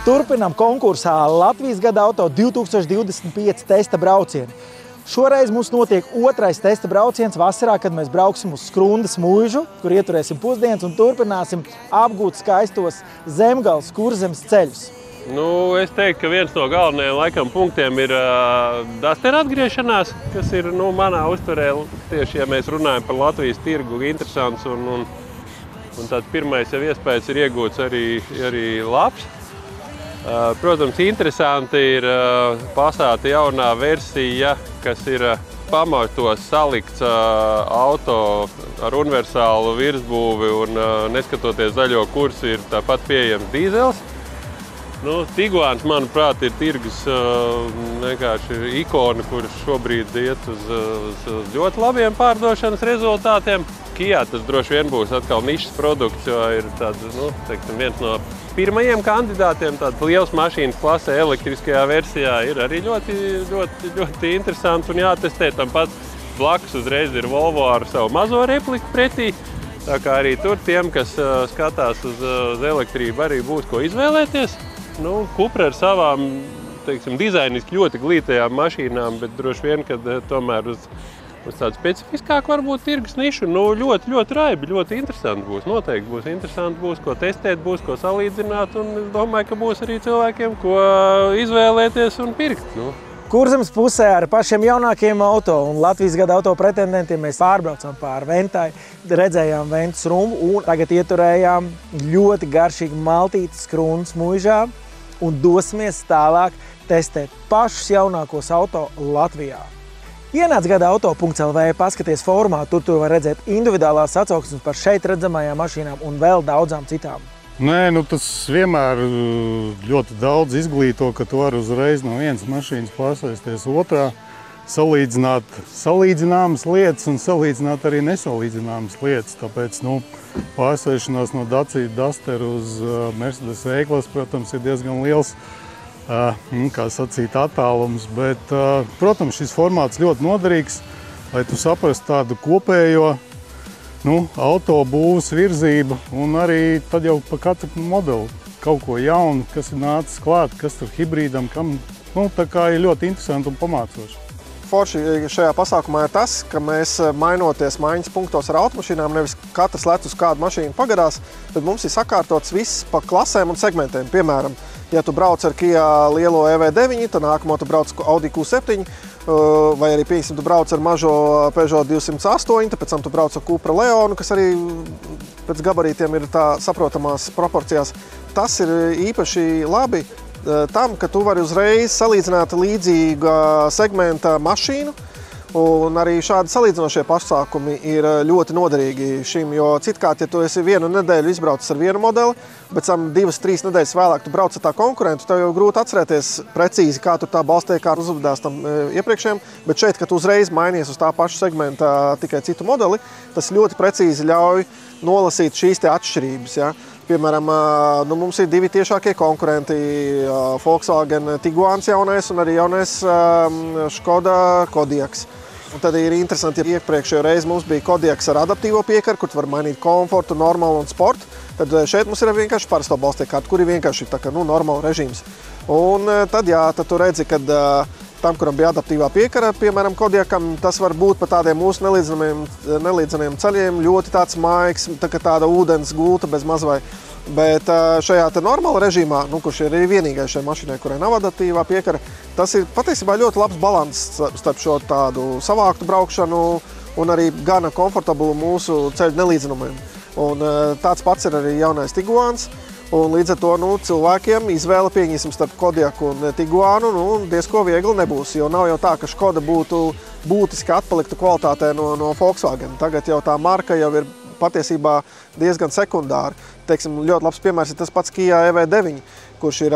Turpinām konkursā Latvijas gada auto 2025 testa braucieni. Šoreiz mums notiek otrais testa brauciens vasarā, kad mēs brauksim uz Skrundas muižu, kur ieturēsim pusdienas un turpināsim apgūt skaistos Zemgales kurzemes ceļus. Es teiktu, ka viens no galvenajiem punktiem ir dastera atgriešanās, kas ir manā uztverē, tieši ja mēs runājam par Latvijas tirgu, interesants un tāds pirmais jau iespējas ir iegūts arī labs. Protams, interesanti ir Passata jaunā versija, kas ir pamatos salikts auto ar universālu virsbūvi un neskatoties zaļo kursu ir tāpat pieejams dīzels. Tiguans, manuprāt, ir tirgus vienkārši ikona, kurš šobrīd iet uz ļoti labiem pārdošanas rezultātiem. Kia tas droši vien būs atkal nišas produkts, jo ir viens no pirmajiem kandidātiem, tāds liels mašīnas klasē elektriskajā versijā ir arī ļoti interesants un jātestē. Tam pat blakus uzreiz ir Volvo ar savu mazo repliku pretī. Tā kā arī tur tiem, kas skatās uz elektrību, arī būs ko izvēlēties. Cupra ar savām, dizainiski ļoti glītajām mašīnām, bet droši vien, kad tomēr uz tādu specifiskāku varbūt tirgus nišu, ļoti raibi, ļoti interesanti būs. Noteikti būs interesanti, būs ko testēt, būs ko salīdzināt, un es domāju, ka būs arī cilvēkiem, ko izvēlēties un pirkt. Kurzemes pusē ar pašiem jaunākiem auto un Latvijas gada auto pretendentiem mēs pārbraucām pāri Ventai, redzējām Ventas rumbu un tagad ieturējām ļoti garšīgi maltītes Skrundas muižā un dosimies tālāk testēt pašus jaunākos auto Latvijā. Ienāc gada auto.lv, paskaties fórumā, tur var redzēt individuālās atsauksmes par šeit redzamajām mašīnām un vēl daudzām citām. Tas vienmēr ļoti daudz izglīto, ka tu vari uzreiz no vienas mašīnas pārsēsties otrā, salīdzināt salīdzināmas lietas un salīdzināt arī nesalīdzināmas lietas. Tāpēc pārsēšanās no Dacia Duster uz Mercedes E-klases, protams, ir diezgan liels, kā sacīt, attālums, bet, protams, šis formāts ļoti noderīgs, lai tu saprastu tādu kopējo auto būvas virzību un arī tad jau pa katru modeli kaut ko jaunu, kas ir nācis klāt, kas tur hibrīdam, kam, tā kā ir ļoti interesanti un pamācoši. Forši šajā pasākumā ir tas, ka mēs mainoties maiņas punktos ar automašīnām, nevis katrs lec uz kādu mašīnu pagadās, bet mums ir sakārtots viss pa klasēm un segmentiem. Piemēram, ja tu brauc ar Kia lielo EV9, tad nākamo tu brauc Audi Q7, vai arī, pieņemsim, tu brauc ar mažo Peugeot 208, pēc tam tu brauc ar Cupra Leonu, kas arī pēc gabarītiem ir tā saprotamās proporcijās. Tas ir īpaši labi tam, ka tu vari uzreiz salīdzināt līdzīga segmenta mašīnu, un arī šādi salīdzinošie pasākumi ir ļoti noderīgi šim, jo citkārt, ja tu esi vienu nedēļu izbraucis ar vienu modeli, bet tam 2-3 nedēļas vēlāk tu brauc ar tā konkurentu, tev jau grūti atcerēties precīzi, kā tur tā balstē, kā uzvedās tam iepriekšējiem, bet šeit, kad tu uzreiz mainies uz tā paša segmenta tikai citu modeli, tas ļoti precīzi ļauj nolasīt šīs te atšķirības, ja? Piemēram, mums ir divi tiešākie konkurenti, Volkswagen Tiguans jaunais un arī jaunais Škoda Kodiaqs. Un tad ir interesanti, ja iepriekšējo reizi mums bija Kodiaqs ar adaptīvo piekaru, kur tu var mainīt komfortu, normālu un sportu, tad šeit mums ir vienkārši parasto balstiekārtu, kur ir vienkārši tā kā normāla režīms. Un tad, tad tu redzi, kad tam, kuram bija adaptīvā piekara, piemēram, Kodiaqam, tas var būt pa tādiem mūsu nelīdzeniem ceļiem, ļoti tāds maigs, tāda ūdens gulta bez mazvai. Bet šajā normāla režīmā, kurš ir arī vienīgais šai mašīnai, kurai nav adaptīvā piekara, tas ir patiesībā ļoti labs balanss starp šo tādu savāktu braukšanu un arī gana komfortablu mūsu ceļu nelīdzenumiem. Un tāds pats ir arī jaunais Tiguans. Un līdz ar to cilvēkiem izvēle pieņemsim starp Kodiaqu un Tiguanu diezko viegli nebūs, jo nav jau tā, ka Škoda būtu būtiski atpaliktu kvalitātē no Volkswagen. Tagad jau tā marka jau ir patiesībā diezgan sekundāra. Teiksim, ļoti labs piemērs ir tas pats Kia EV9, kurš ir,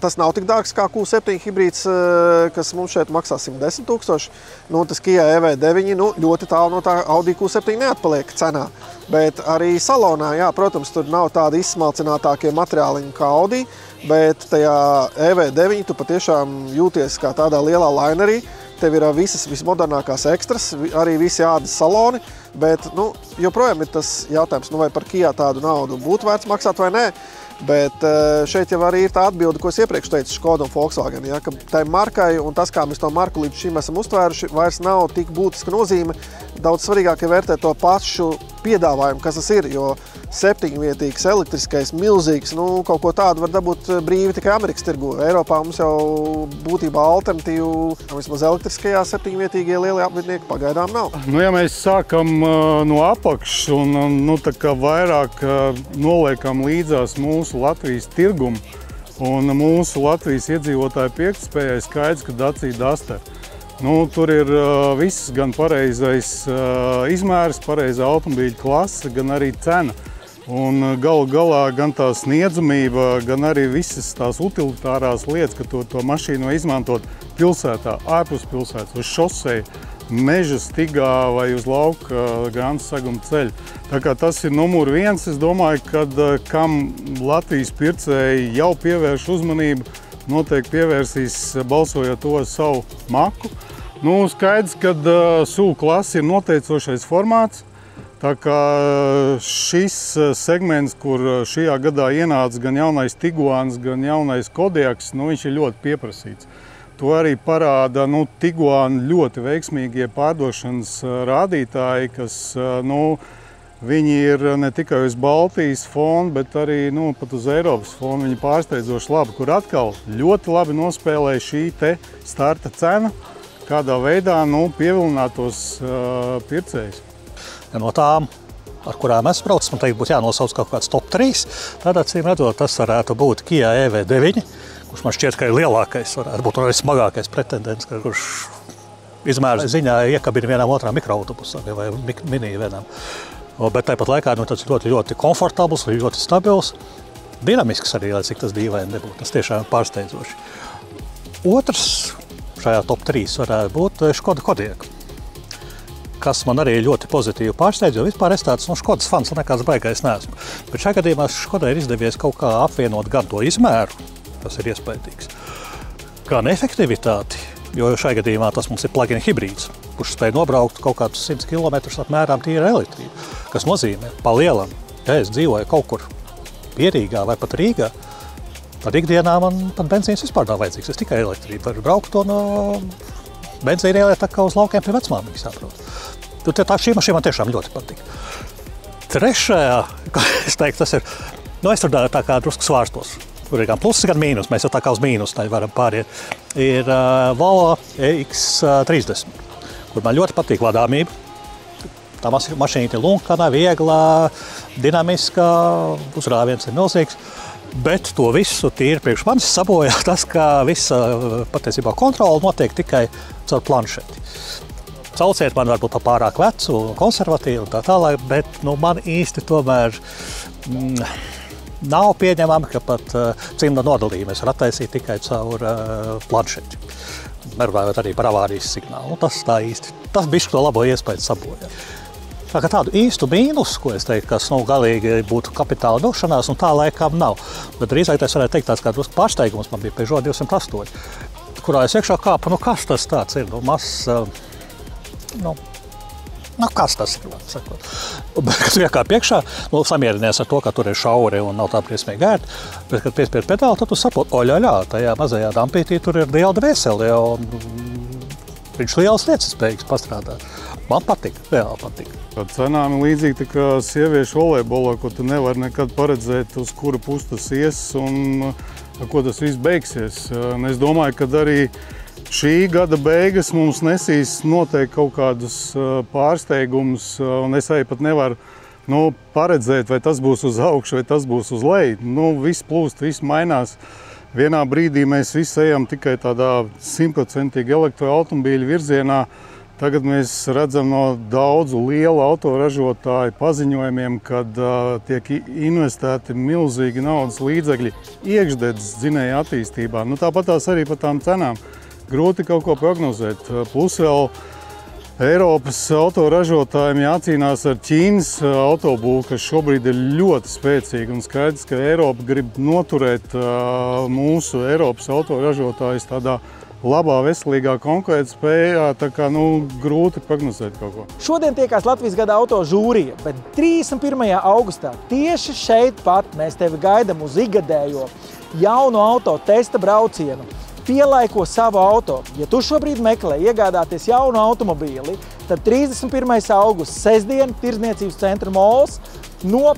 tas nav tik dārgs kā Q7 hibrīds, kas mums šeit maksā 110 000. Tas Kia EV9 ļoti tālu no tā Audi Q7 neatpaliek cenā. Bet arī salonā, protams, tur nav tādi izsmalcinātākie materiāliņi kā Audi, bet tajā EV9 tu patiešām jūties kā tādā lielā linerī. Tev ir visas vismodernākās ekstras, arī visi ādas saloni, bet joprojām ir tas jautājums, vai par Kia tādu naudu būtu vērts maksāt vai nē. Bet šeit jau arī ir tā atbilde, ko es iepriekš teicu, Škoda un Volkswagen, ja, ka tai markai un tas, kā mēs to marku līdz šim esam uztvēruši, vairs nav tik būtiska nozīme. Daudz svarīgāk ir vērtēt to pašu piedāvājumu, kas tas ir, jo 7-vietīgs, elektriskais, milzīgs, kaut ko tādu var dabūt brīvi tikai Amerikas tirgu. Eiropā mums jau būtībā alternatīvu, vismaz elektriskajā 7-vietīgie lielie apvidnieki pagaidām nav. Ja mēs sākam no apakšas un tā kā vairāk noliekam līdzās mūsu Latvijas tirgumu un mūsu Latvijas iedzīvotāju pirktspējai, skaidrs, ka Dacia Duster. Tur ir viss gan pareizais izmērs, pareizā automobīļa klase, gan arī cena. Un galu galā gan tā sniedzamība, gan arī visas tās utilitārās lietas, ka to mašīnu izmantot pilsētā, ārpus pilsētas, uz šoseju, meža stigā vai uz lauka grāmatas seguma ceļa. Tā kā tas ir numur 1, es domāju, kad kam Latvijas pircēji jau pievērš uzmanību, noteikti pievērsīs balsojot to savu maku. Skaidrs, ka SUV klase ir noteicošais formāts. Tā kā šis segments, kur šajā gadā ienāca gan jaunais Tiguans, gan jaunais Kodiaqs, viņš ir ļoti pieprasīts. To arī parāda Tiguan ļoti veiksmīgie pārdošanas rādītāji, kas viņi ir ne tikai uz Baltijas fona, bet arī pat uz Eiropas fona. Viņi pārsteidzoši labi, kur atkal ļoti labi nospēlēja šī te starta cena, kādā veidā pievilinātos pircējus. No tām, ar kurām es braucu, man teikt, būtu jānosauc kaut kāds top 3. Tad, acīm redzot, tas varētu būt Kia EV9, kurš man šķiet, ka ir lielākais, varētu būt arī smagākais pretendents, kurš izmēra ziņā iekabina vienam otram mikroautobusam vai mini vienam. Bet tāpat laikā tas ir ļoti, ļoti komfortabls, ļoti stabils, dinamisks arī, lai cik tas dīvaini nebūtu. Tas tiešām pārsteidzoši. Otrs šajā top 3 varētu būt Škoda Kodiaq, kas man arī ļoti pozitīvi pārsteidz, jo vispār es tāds Škodas fans nekāds baigais neesmu. Bet šajā gadījumā Škodai ir izdevies kaut kā apvienot gan to izmēru, tas ir iespaidīgs, gan efektivitāti, jo šajā gadījumā tas mums ir plug-in hibrīds, kurš spēj nobraukt kaut kādus 100 km apmēram tīra elektrību, kas nozīmē pa lielam, ja es dzīvoju kaut kur Pierīgā vai pat Rīgā, tad ikdienā man pat benzīns vispār nav vajadzīgs, es tikai elektrību varu braukt un benzīna ieliet tā kā uz laukiem pie vecmāmiņas jābrauc. Šī mašīna man tiešām ļoti patīk. Trešajā, kā es teiktu, tas ir, es tur tā kā drusku svārstos. Tur ir gan plusi, gan mīnus, mēs jau tā kā uz mīnus varam pāriet. Ir Volvo EX30, kur man ļoti patīk vadāmība. Tā mašīna ir lunkana, viegla, dinamiska, uzrāviens ir milzīgs. Bet to visu tīri priekš manis sabojā tas, ka visa patiesībā kontrola notiek tikai caur planšeti. Sauciet man varbūt pārāk vecu, konservatīvu un tā tālāk, bet man īsti tomēr nav pieņemami, ka pat cimda nodalījumu es varu attaisīt tikai caur planšeti. Nerunājot arī par avārijas signālu. Tas tā īsti, tas bišķi to labo iespēju sabojā. Tā kā tādu īstu mīnusu, ko es teiktu, kas galīgi būtu kapitāla vilšanās, un tā laikam nav. Bet drīzāk es varētu teikt tāds kā drusku pārsteigums, man bija Peugeot 208, kurā es iekšā kāpu, kas tas tāds ir, mazs, kas tas ir, sakot. Bet, kad tu iekāp iekšā, samierinies ar to, ka tur ir šauri un nav tā briesmīgi ērti, bet, kad piespied pedāli, tad tu saproti, oļaļā, tajā mazajā dampītī tur ir liela dvēsele, un viņš lielas lietas spējīgs pastrādāt. Man patīk, reāli patīk. Cenām ir līdzīgi tā kā sieviešu volejbolā, ko tu nevari nekad paredzēt, uz kura pusi tas ies un ar ko tas viss beigsies. Es domāju, ka arī šī gada beigas mums nesīs noteikti kaut kādus pārsteigumus, un es arī pat nevaru paredzēt, vai tas būs uz augšu, vai tas būs uz leju. Viss plūst, viss mainās. Vienā brīdī mēs visi ejam tikai tādā 100% elektroautomobīļu virzienā. Tagad mēs redzam no daudzu lielu autoražotāju paziņojumiem, kad tiek investēti milzīgi naudas līdzekļi iekšdedzes dzinēja attīstībā. Tāpatās arī par tām cenām. Grūti kaut ko prognozēt. Plus vēl Eiropas autoražotājiem jācīnās ar Ķīnas autobūvu, kas šobrīd ir ļoti spēcīga. Un skaidrs, ka Eiropa grib noturēt mūsu Eiropas autoražotājus tādā labā, veselīgā konkurētspējā, tā kā grūti prognozēt kaut ko. Šodien tiekās Latvijas gada auto žūrija, bet 31. augustā tieši šeit pat mēs tevi gaidām uz ikgadējo jaunu auto testa braucienu. Pielaiko savu auto. Ja tu šobrīd meklē iegādāties jaunu automobīli, tad 31. augusts sestdien Tirdzniecības centra mols no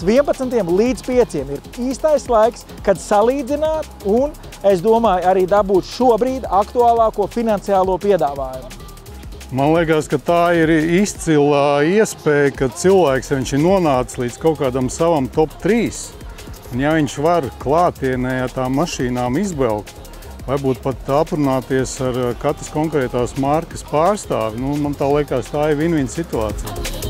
11. līdz 5. ir īstais laiks, kad salīdzināt un, es domāju, arī dabūt šobrīd aktuālāko finansiālo piedāvājumu. Man liekas, ka tā ir izcila iespēja, ka cilvēks, ja viņš ir nonācis līdz kaut kādam savam top 3, un ja viņš var klātienē ar tām mašīnām izbraukt, varbūt pat aprunāties ar katras konkrētās markas pārstāvi, man tā liekas, tā ir win-win situācija.